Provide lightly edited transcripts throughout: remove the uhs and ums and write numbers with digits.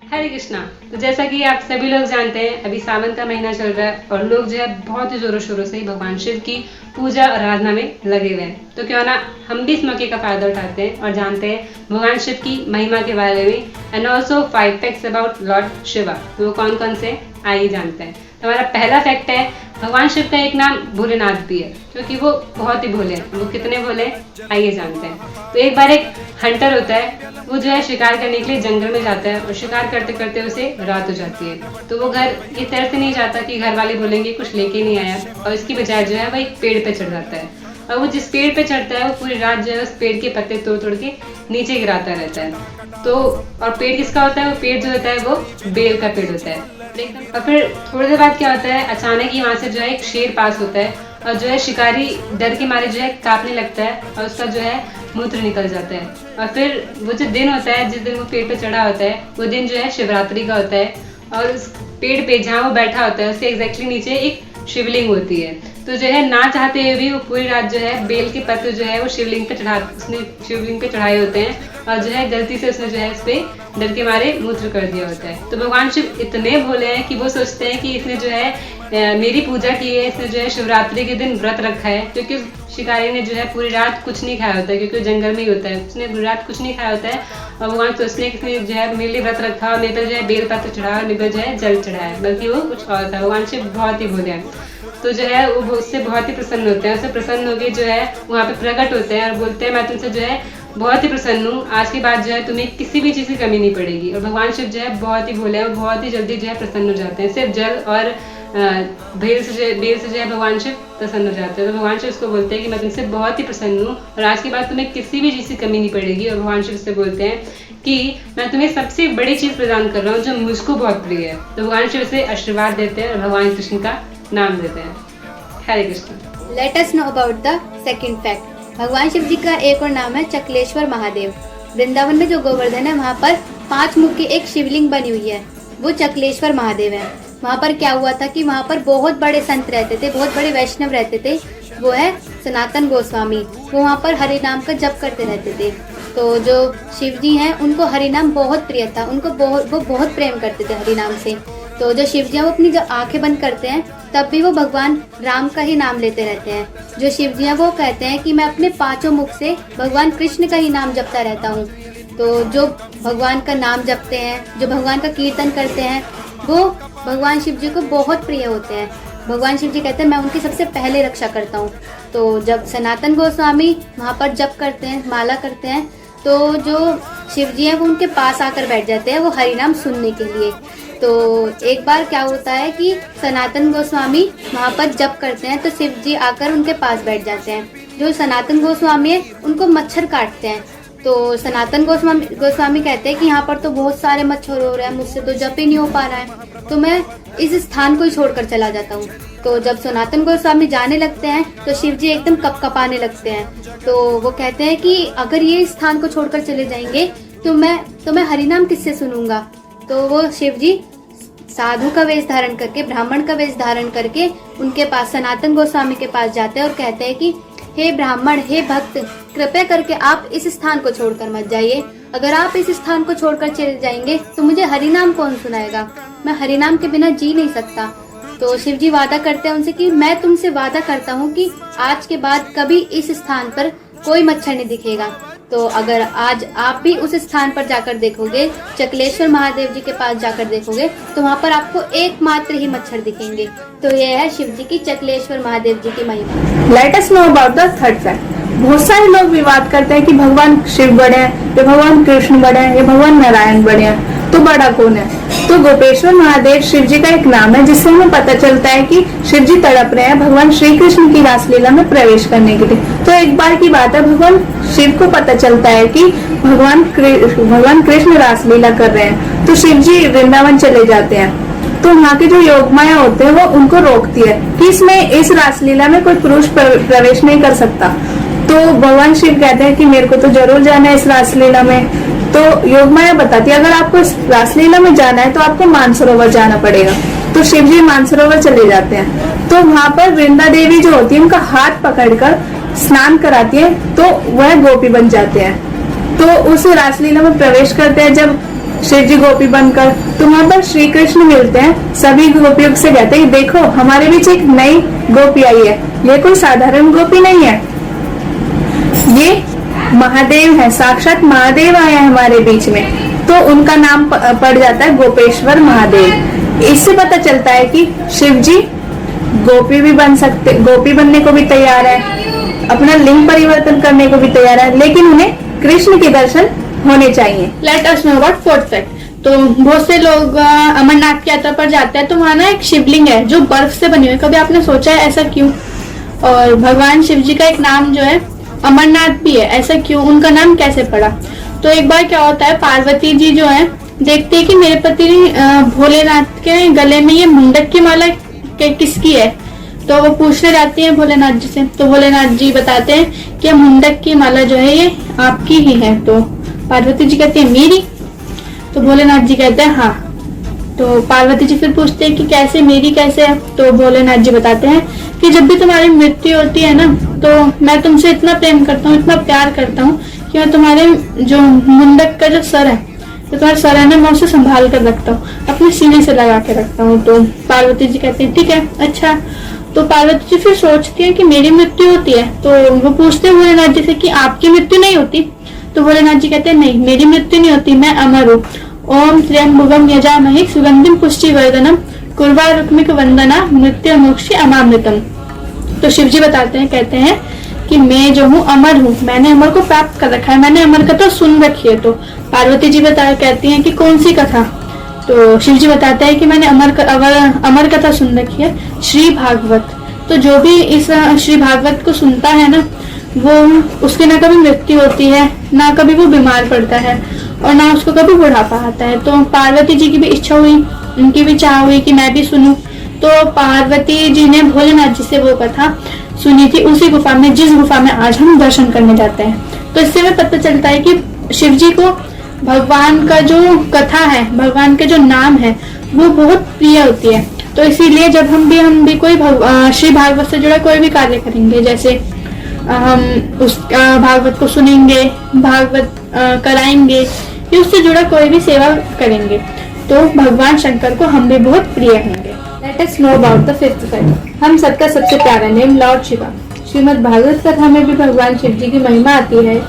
हरे कृष्णा। तो जैसा कि आप सभी लोग जानते हैं, अभी सावन का महीना चल रहा है और लोग जो है बहुत ही जोरों शोरों से भगवान शिव की पूजा और आराधना में लगे हुए हैं। तो क्यों ना हम भी इस मौके का फायदा उठाते हैं और जानते हैं भगवान शिव की महिमा के बारे में and also 5 facts about Lord Shiva. तो वो कौन कौन से आइए जानते हैं। तो हमारा पहला फैक्ट है, भगवान शिव का एक नाम भोलेनाथ भी है, क्योंकि वो बहुत ही भोले हैं। वो कितने भोले हैं आइए जानते हैं। तो एक बार एक हंटर होता है, वो जो है शिकार करने के लिए जंगल में जाता है और शिकार करते करते उसे रात हो जाती है। तो वो घर इस तरह से नहीं जाता कि घर वाले बोलेंगे कुछ लेके नहीं आया, और इसकी बजाय जो है वो एक पेड़ पे चढ़ जाता है। और वो जिस पेड़ पे चढ़ता है वो पूरी रात जो है उस पेड़ के पत्ते तोड़ तोड़ के नीचे गिराता रहता है। तो और पेड़ किसका होता है? वो पेड़ जो होता है वो बेल का पेड़ होता है। और फिर थोड़ी देर बाद क्या होता है, अचानक ही वहां से जो है एक शेर पास होता है और जो है शिकारी डर के मारे जो है कांपने लगता है और उसका जो है मूत्र निकल जाता है। और फिर वो जो दिन होता है जिस दिन वो पेड़ पे चढ़ा होता है, वो दिन जो है शिवरात्रि का होता है। और उस पेड़ पे जहाँ वो बैठा होता है उसके एग्जैक्टली नीचे एक शिवलिंग होती है। तो जो है ना चाहते हुए भी वो पूरी रात जो है बेल के पत्ते जो है वो शिवलिंग पे चढ़ाए होते हैं और जो है गलती से उसने जो है इस पे डर के मारे मूत्र कर दिया होता है। तो भगवान शिव इतने भोले हैं कि वो सोचते हैं कि इसने जो है मेरी पूजा की है, इसने जो है शिवरात्रि के दिन व्रत रखा है, क्योंकि शिकारी ने जो है पूरी रात कुछ नहीं खाया होता है, क्योंकि जंगल में ही होता है, उसने पूरी रात कुछ नहीं खाया होता है। और भगवान सोचते हैं कि इसने जो है मेरे लिए व्रत रखा और मेरे पर जो है बेल पत्र चढ़ाया और मेरे पर जो है जल चढ़ाया, बल्कि वो कुछ और था। भगवान शिव बहुत ही भोले हैं। तो जो है वो उससे बहुत ही प्रसन्न होते हैं। उससे प्रसन्न होकर जो है वहाँ पे प्रकट होते हैं और बोलते हैं मैं तुमसे जो है बहुत ही प्रसन्न हूँ, आज के बाद जो है तुम्हें किसी भी चीज़ की कमी नहीं पड़ेगी। और भगवान शिव जो है बहुत ही भोले हैं और बहुत ही जल्दी जो है प्रसन्न हो जाते हैं। सिर्फ जल और बेल से जो है भगवान शिव प्रसन्न हो जाते हैं। तो भगवान शिव उसको बोलते हैं कि मैं तुमसे बहुत ही प्रसन्न हूँ और आज के बाद तुम्हें किसी भी चीज़ की कमी नहीं पड़ेगी। और भगवान शिव से बोलते हैं कि मैं तुम्हें सबसे बड़ी चीज़ प्रदान कर रहा हूँ जो मुझको बहुत प्रिय है। तो भगवान शिव से आशीर्वाद देते हैं और भगवान कृष्ण का नाम देते हैं। Hare Krishna. Let us know about the second fact. भगवान शिव जी का एक और नाम है चकलेश्वर महादेव। वृंदावन में जो गोवर्धन है वहाँ पर 5 मुख की एक शिवलिंग बनी हुई है, वो चकलेश्वर महादेव है। वहाँ पर क्या हुआ था कि वहाँ पर बहुत बड़े संत रहते थे, बहुत बड़े वैष्णव रहते थे, वो है सनातन गोस्वामी। वो वहाँ पर हरि नाम का जप करते रहते थे। तो जो शिव जी हैं उनको हरि नाम बहुत प्रिय था, वो बहुत प्रेम करते थे हरि नाम से। तो जो शिव जी हैं वो अपनी जब आंखें बंद करते हैं तब भी वो भगवान राम का ही नाम लेते रहते हैं। जो शिव जी हैं वो कहते हैं कि मैं अपने 5 मुख से भगवान कृष्ण का ही नाम जपता रहता हूँ। तो जो भगवान का नाम जपते हैं, जो भगवान का कीर्तन करते हैं, वो भगवान शिव जी को बहुत प्रिय होते हैं। भगवान शिव जी कहते हैं मैं उनकी सबसे पहले रक्षा करता हूँ। तो जब सनातन गोस्वामी वहाँ पर जप करते हैं, माला करते हैं, तो जो शिव जी हैं वो उनके पास आकर बैठ जाते हैं वो हरि नाम सुनने के लिए। तो एक बार क्या होता है कि सनातन गोस्वामी वहाँ पर जप करते हैं तो शिव जी आकर उनके पास बैठ जाते हैं। जो सनातन गोस्वामी है उनको मच्छर काटते हैं। तो सनातन गोस्वामी कहते हैं कि यहाँ पर तो बहुत सारे मच्छर हो रहे हैं, मुझसे तो जप ही नहीं हो पा रहा है, तो मैं इस स्थान को ही छोड़कर चला जाता हूँ। तो जब सनातन गोस्वामी जाने लगते हैं तो शिव जी एकदम कपकपाने लगते हैं। तो वो कहते हैं कि अगर ये स्थान को छोड़कर चले जाएंगे तो मैं हरिनाम किससे सुनूंगा। तो वो शिव जी साधु का वेश धारण करके, ब्राह्मण का वेश धारण करके उनके पास, सनातन गोस्वामी के पास जाते हैं और कहते हैं कि हे ब्राह्मण, हे भक्त, कृपया करके आप इस स्थान को छोड़कर मत जाइए। अगर आप इस स्थान को छोड़कर चले जाएंगे तो मुझे हरिनाम कौन सुनाएगा, मैं हरिनाम के बिना जी नहीं सकता। तो शिव जी वादा करते हैं उनसे कि मैं तुमसे वादा करता हूँ कि आज के बाद कभी इस स्थान पर कोई मच्छर नहीं दिखेगा। तो अगर आज आप भी उस स्थान पर जाकर देखोगे, चकलेश्वर महादेव जी के पास जाकर देखोगे, तो वहाँ पर आपको एकमात्र ही मच्छर दिखेंगे। तो यह है शिव जी की, चकलेश्वर महादेव जी की महिमा। Late us know about the third fact. बहुत सारे लोग विवाद करते हैं कि भगवान शिव बड़े हैं या भगवान कृष्ण बड़े हैं या भगवान नारायण बड़े हैं, तो बड़ा कौन है? तो गोपेश्वर महादेव शिव जी का एक नाम है, जिससे हमें पता चलता है कि शिव जी तड़प रहे हैं भगवान श्री कृष्ण की रासलीला में प्रवेश करने के लिए। तो एक बार की बात है, भगवान शिव को पता चलता है कि भगवान कृष्ण रासलीला कर रहे हैं, तो शिव जी वृंदावन चले जाते हैं। तो वहाँ के जो योग माया होते हैं वो उनको रोकती है कि इस रासलीला में कोई पुरुष प्रवेश नहीं कर सकता। तो भगवान शिव कहते हैं कि मेरे को तो जरूर जाना है इस रासलीला में। तो योग माया बताती है अगर आपको इस रासलीला में जाना है तो आपको मानसरोवर जाना पड़ेगा। तो शिव जी मानसरोवर चले जाते हैं। तो वहाँ पर वृंदा देवी जो होती है उनका हाथ पकड़कर स्नान कराती है, तो वह गोपी बन जाते हैं। तो उस रासलीला में प्रवेश करते हैं जब शिव जी गोपी बनकर, तो वहाँ पर श्री कृष्ण मिलते हैं। सभी गोपियों से कहते हैं देखो हमारे बीच एक नई गोपी आई है, ये कोई साधारण गोपी नहीं है, ये महादेव है, साक्षात महादेव आए हैं हमारे बीच में। तो उनका नाम पड़ जाता है गोपेश्वर महादेव। इससे पता चलता है कि शिव जी गोपी भी बन सकते, गोपी बनने को भी तैयार है, अपना लिंग परिवर्तन करने को भी तैयार है, लेकिन उन्हें कृष्ण के दर्शन होने चाहिए। Late us know about fourth fact. तो बहुत से लोग अमरनाथ की यात्रा पर जाते हैं, तो वहाँ ना एक शिवलिंग है जो बर्फ से बनी हुई है। कभी आपने सोचा है ऐसा क्यों? और भगवान शिव जी का एक नाम जो है अमरनाथ भी है, ऐसा क्यों? उनका नाम कैसे पड़ा? तो एक बार क्या होता है, पार्वती जी जो है देखते हैं कि मेरे पति भोलेनाथ के गले में ये मुंडक की माला किसकी है, तो वो पूछने जाती है भोलेनाथ जी से। तो भोलेनाथ जी बताते हैं कि मुंडक की माला जो है ये आपकी ही है। तो पार्वती जी कहती है मेरी? तो भोलेनाथ जी कहते हैं हाँ। तो पार्वती जी फिर पूछते हैं कि कैसे, मेरी कैसे है? तो भोलेनाथ जी बताते हैं कि जब भी तुम्हारी मृत्यु होती है ना, तो मैं तुमसे इतना प्रेम करता हूँ, इतना प्यार करता हूँ कि मैं तुम्हारे जो मुंडक का जो सर है, तो तुम्हारा सर है ना, मैं उसे संभाल कर रखता हूँ, अपने सीने से लगा के रखता हूँ। तो पार्वती जी कहती है ठीक है, अच्छा। तो पार्वती जी फिर सोचती है कि मेरी मृत्यु होती है, तो वो पूछते हैं भोलेनाथ जी से कि आपकी मृत्यु नहीं होती? तो भोलेनाथ जी कहते हैं नहीं, मेरी मृत्यु नहीं होती, मैं अमर हूँ। ओम त्र्यंबकम यजामहे सुगंधिम पुष्टिवर्धनम कुर्वारुक्मिक वंदना मृत्यु मोक्षी अमामृतम। तो शिव जी बताते हैं, कहते हैं कि मैं जो हूँ अमर हूँ, मैंने अमर को प्राप्त कर रखा है, मैंने अमर कथा सुन रखी है। तो पार्वती जी कहती हैं कि कौन सी कथा? तो शिव जी बताते हैं कि मैंने अमर कथा सुन रखी है, श्री भागवत। तो जो भी इस श्री भागवत को सुनता है ना, वो उसकी ना कभी मृत्यु होती है, ना कभी वो बीमार पड़ता है, और ना उसको कभी बुढ़ापा आता है। तो पार्वती जी की भी इच्छा हुई, उनकी भी चाह हुई कि मैं भी सुनूं। तो पार्वती जी ने भोलेनाथ जी से वो कथा सुनी थी, उसी गुफा में जिस गुफा में आज हम दर्शन करने जाते हैं। तो इससे हमें पता चलता है कि शिव जी को भगवान का जो कथा है, भगवान के जो नाम है, वो बहुत प्रिय होती है। तो इसीलिए जब हम भी कोई श्री भागवत से जुड़ा कोई भी कार्य करेंगे, जैसे हम उस भागवत को सुनेंगे, भागवत कराएंगे, या उससे जुड़ा कोई भी सेवा करेंगे, तो भगवान शंकर को हम भी बहुत प्रिय होंगे। Late us know about the fifth fact. हम सबका सबसे प्यारा नेम लॉर्ड शिवा। श्रीमद् भागवत कथा में भी भगवान शिव जी की महिमा आती है।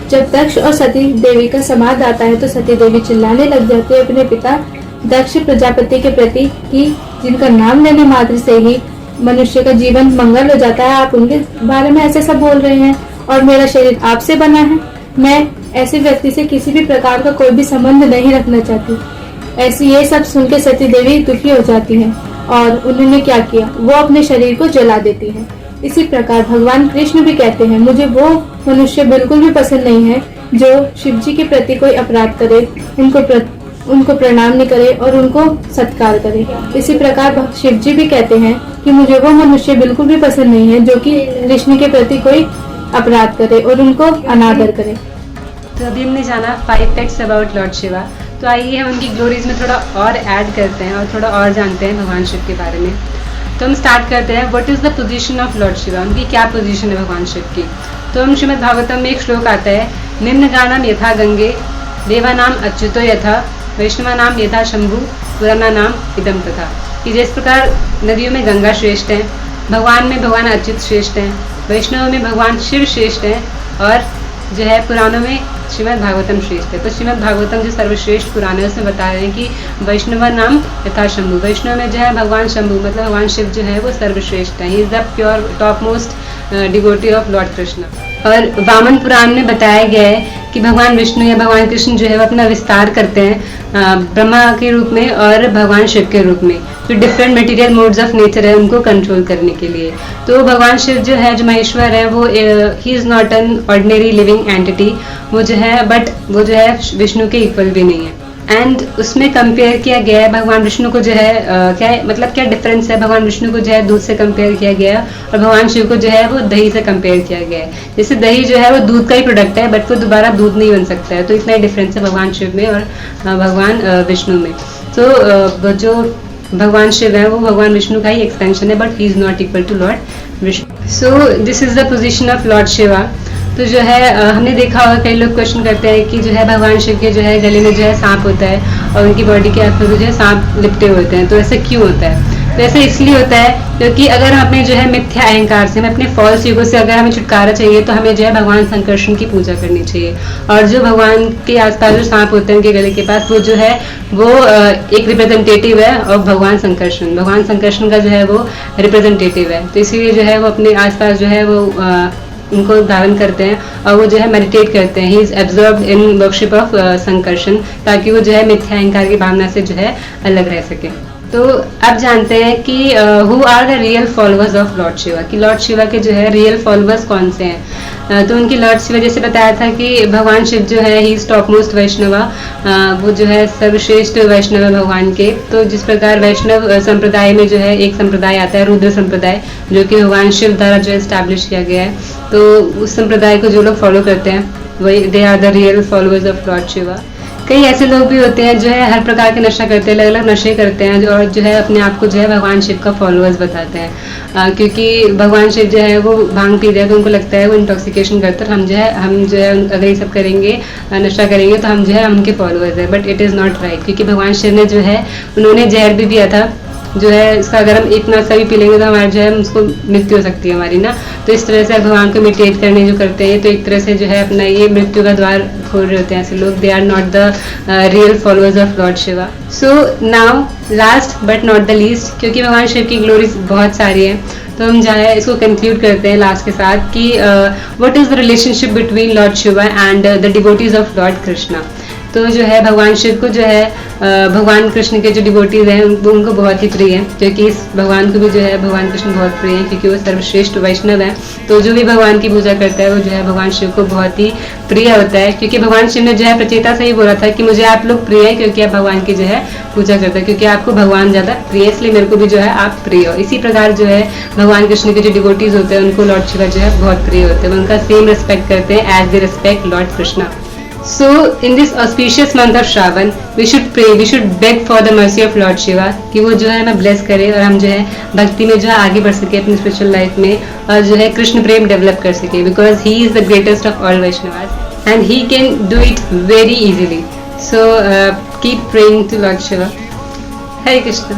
जब दक्ष और सती देवी का समाद आता है, तो सती देवी चिल्लाने लग जाती है अपने पिता दक्ष प्रजापति के प्रति कि जिनका नाम लेने मात्र से ही मनुष्य का जीवन मंगल हो जाता है, आप उनके बारे में ऐसे सब बोल रहे हैं, और मेरा शरीर आपसे बना है, मैं ऐसे व्यक्ति से किसी भी प्रकार का कोई भी संबंध नहीं रखना चाहती। ऐसी ये सब सुन के सती देवी दुखी हो जाती है, और उन्होंने क्या किया, वो अपने शरीर को जला देती है। इसी प्रकार भगवान कृष्ण भी कहते हैं, मुझे वो मनुष्य बिल्कुल भी पसंद नहीं है जो शिव जी के प्रति कोई अपराध करे, उनको प्रणाम नहीं करे और उनको सत्कार करे। इसी प्रकार शिव जी भी कहते हैं कि मुझे वो मनुष्य बिल्कुल भी पसंद नहीं है जो कि कृष्ण के प्रति कोई अपराध करे और उनको अनादर करे। तो अभी हमने जाना 5 फैक्ट्स अबाउट लॉर्ड शिवा। तो आइए हम उनकी ग्लोरीज में थोड़ा और ऐड करते हैं और थोड़ा और जानते हैं भगवान शिव के बारे में। तो हम स्टार्ट करते हैं, what is the position of Lord Shiva, उनकी क्या पोजीशन है भगवान शिव की। तो हम श्रीमद् भागवतम में एक श्लोक आता है, निम्न गानम यथा गंगे देवा नाम अच्युतो यथा वैष्णवा नाम यथा शंभु पुराना नाम इदम तथा, कि जिस प्रकार नदियों में गंगा श्रेष्ठ है, भगवान में भगवान अच्युत श्रेष्ठ हैं, वैष्णव में भगवान शिव श्रेष्ठ हैं, और जो है पुराणों में श्रीमद् भागवतम श्रेष्ठ है। तो श्रीमद् भागवतम जो सर्वश्रेष्ठ पुराण है उसमें बता रहे हैं कि वैष्णव नाम यथा शंभु, वैष्णव में जो है भगवान शंभु मतलब भगवान शिव जो है वो सर्वश्रेष्ठ है, he is the pure top most devotee of Lord Krishna. और वामन पुराण में बताया गया है कि भगवान विष्णु या भगवान कृष्ण जो है वो अपना विस्तार करते हैं ब्रह्मा के रूप में और भगवान शिव के रूप में, जो different material modes of nature है उनको कंट्रोल करने के लिए। तो भगवान शिव जो है, जो महेश्वर है, वो ही is not an ordinary living entity, वो जो है बट वो जो है विष्णु के इक्वल भी नहीं है। एंड उसमें कंपेयर किया गया है भगवान विष्णु को जो है क्या है, मतलब क्या डिफरेंस है, भगवान विष्णु को जो है दूध से कंपेयर किया गया है और भगवान शिव को जो है वो दही से कंपेयर किया गया है। जैसे दही जो है वो दूध का ही प्रोडक्ट है बट वो दोबारा दूध नहीं बन सकता है, तो इतना ही डिफरेंस है भगवान शिव में और भगवान विष्णु में। तो जो भगवान शिव है वो भगवान विष्णु का ही एक्सटेंशन है but he is not equal to Lord Vishnu. So this is the position of Lord Shiva. तो जो है हमने देखा होगा कई लोग क्वेश्चन करते हैं कि जो है भगवान शिव के जो है गले में जो है सांप होता है और उनकी बॉडी के आसपास जो है सांप लिपटे होते हैं, तो ऐसा क्यों होता है? तो ऐसा इसलिए होता है क्योंकि अगर हमें जो है मिथ्या अहंकार से, हमें अपने फॉल्स ईगो से अगर हमें छुटकारा चाहिए तो हमें जो है भगवान संकर्षण की पूजा करनी चाहिए। और जो भगवान के आसपास जो सांप होते हैं उनके गले के पास, वो जो है वो एक रिप्रेजेंटेटिव है और भगवान संकर्षण का जो है वो रिप्रेजेंटेटिव है। तो इसीलिए जो है वो अपने आसपास जो है वो उनको धारण करते हैं और वो जो है मेडिटेट करते हैं। He is absorb in worship of Sankarshan, ताकि वो जो है मिथ्या अहंकार की भावना से जो है अलग रह सके। तो अब जानते हैं कि who are the real followers of Lord Shiva, कि लॉर्ड शिवा के जो है रियल फॉलोअर्स कौन से हैं। तो उनकी लॉर्ड शिवा जैसे बताया था कि भगवान शिव जो है he is top most Vaishnava, वो जो है सर्वश्रेष्ठ वैष्णव है भगवान के। तो जिस प्रकार वैष्णव संप्रदाय में जो है एक संप्रदाय आता है रुद्र संप्रदाय, जो कि भगवान शिव द्वारा जो है स्टैब्लिश किया गया है, तो उस संप्रदाय को जो लोग फॉलो करते हैं वही they are the real followers of Lord Shiva. कई ऐसे लोग भी होते हैं जो है हर प्रकार के नशा करते हैं, अलग अलग नशे करते हैं और जो है अपने आप को जो है भगवान शिव का फॉलोअर्स बताते हैं, क्योंकि भगवान शिव जो है वो भांग पी रहे हैं तो उनको लगता है वो इंटॉक्सिकेशन करते हैं, हम जो है अगर ये सब करेंगे, नशा करेंगे तो हम जो है उनके फॉलोअर्स है। But it is not right, क्योंकि भगवान शिव ने जो है उन्होंने जहर भी पिया था, जो है इसका अगर हम इतना सा भी पी लेंगे तो हमारा जो है उसको मृत्यु हो सकती है हमारी ना। तो इस तरह से भगवान को इमिटेट करने जो करते हैं तो एक तरह से जो है अपना ये मृत्यु का द्वार खोल रहे होते हैं ऐसे लोग। They are not the real followers of Lord Shiva. So now last but not the least, क्योंकि भगवान शिव की ग्लोरीज बहुत सारी है, तो हम जो है इसको कंक्लूड करते हैं लास्ट के साथ कि what is the relationship between Lord Shiva and the devotees of Lord Krishna. तो जो है भगवान शिव को जो है भगवान कृष्ण के जो डिवोटीज हैं उनको बहुत ही प्रिय है, क्योंकि इस भगवान को भी जो है भगवान कृष्ण बहुत प्रिय है, क्योंकि वो सर्वश्रेष्ठ वैष्णव है। तो जो भी भगवान की पूजा करता है वो जो है भगवान शिव को बहुत ही प्रिय होता है, क्योंकि भगवान शिव ने जो है प्रचेता से ही बोला था कि मुझे आप लोग प्रिय है क्योंकि आप भगवान की जो है पूजा करते हैं, क्योंकि आपको भगवान ज्यादा प्रिय, इसलिए मेरे को भी जो है आप प्रिय हो। इसी प्रकार जो है भगवान कृष्ण के जो डिवोटीज होते हैं उनको लॉर्ड शिवा जो है बहुत प्रिय होते हैं, उनका सेम रिस्पेक्ट करते हैं as they respect Lord Krishna. So in this auspicious month of Shravan, we should pray, we should beg for the mercy of Lord Shiva कि वो जो है हमें bless करे और हम जो है भक्ति में जो है आगे बढ़ सके अपनी spiritual life में और जो है कृष्ण प्रेम develop कर सके, because he is the greatest of all Vaishnavas and he can do it very easily. So keep praying to Lord Shiva. Hare Krishna.